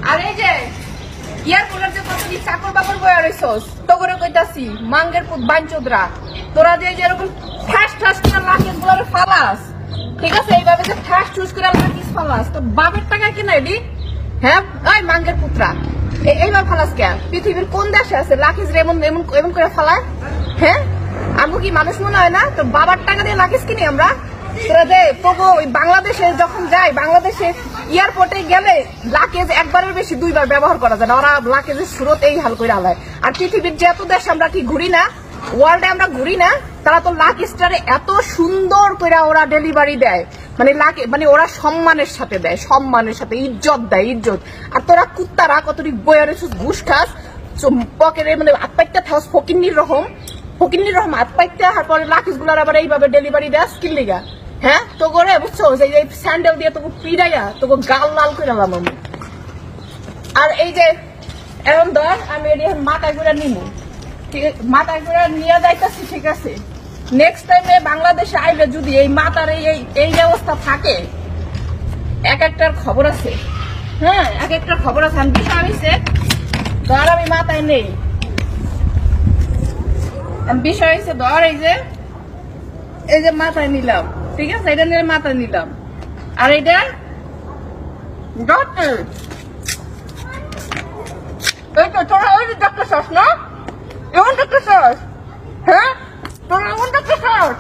আর এই যে এয়ারপোর্টের যে কতটি চাকর বাকর বয়ে রইছস তো করে কইতাছি মাঙ্গের পুত বাঞ্চোদরা তোরা যে এরকম ঠাস ঠাস করে লাকেজ গুলো ফালাস, ঠিক আছে? এইভাবে যে ঠাস ঠুস করে লাকেজ ফালাস তো বাপের টাকা কিনা এডি? হ্যাঁ ওই মাঙ্গের পুত্রা এইভাবে ফালাস কেন? পৃথিবীর কোন দেশে আছে লাকেজ এমন এমন এমন করে ফালায়? হ্যাঁ আমগো কি মানুষ মনে হয় না? তো বাবার টাকা দিয়ে লাকেজ কিনি আমরা। তোরা দে তবু ওই বাংলাদেশে যখন যাই, বাংলাদেশে এয়ারপোর্টে গেলে লাকেজ একবারের বেশি দুইবার ব্যবহার করা যায় না। ওরা লাকেজের সুরত এই হাল করে আলায়। আর পৃথিবীর যত দেশ আমরা কি ঘুরি না, ওয়ার্ল্ডে আমরা ঘুরি না, তারা তো লাকেজটারে এত সুন্দর করে ওরা ডেলিভারি দেয়, মানে মানে ওরা সম্মানের সাথে দেয়, সম্মানের সাথে ইজ্জত দেয়, ইজ্জত। আর তোরা কুত্তারা কতটি বয়ারে ঘুষ খাস পকেটে, মানে আত্মাইটা থাস ফকিন্নির রকম আত্মাইটা। আর পরে লাকেজ গুলার আবার এইভাবে ডেলিভারি দেয় স্কিল লিগা। হ্যাঁ তো করে বুঝছো এই স্যান্ডেল দিয়ে তোকে পিড়াইয়া তোকে গাল লাল করে আলাম আমি। আর এই যে এখন ধর আমি এটি মাথায় করে নিবো, ঠিক আছে? মাথায় করে নিয়ে যাইতেছি, ঠিক আছে? নেক্সট টাইমে বাংলাদেশে আইলে যদি এই মাথার এই ব্যবস্থা থাকে, এক একটার খবর আছে। হ্যাঁ এক একটার খবর আছে। আমি বিষয় হয়েছে ধর আমি মাথায় নেই, বিষয় হয়েছে ধর এই যে মাথায় নিলাম, ঠিক আছে? এটা নিয়ে মাথায় নিলাম। আর এটা ডক্টর, এই তো তোরা ওই ডক্টর সস না, এমন ডক্টর সস। হ্যাঁ তোরা এমন ডক্টর সস,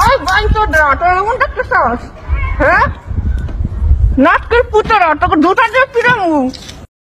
ওই বাঞ্চোদরা তোরা এমন ডক্টর সস। হ্যাঁ নাটকের পুতরা তোকে দুটা দিয়ে পিরামু।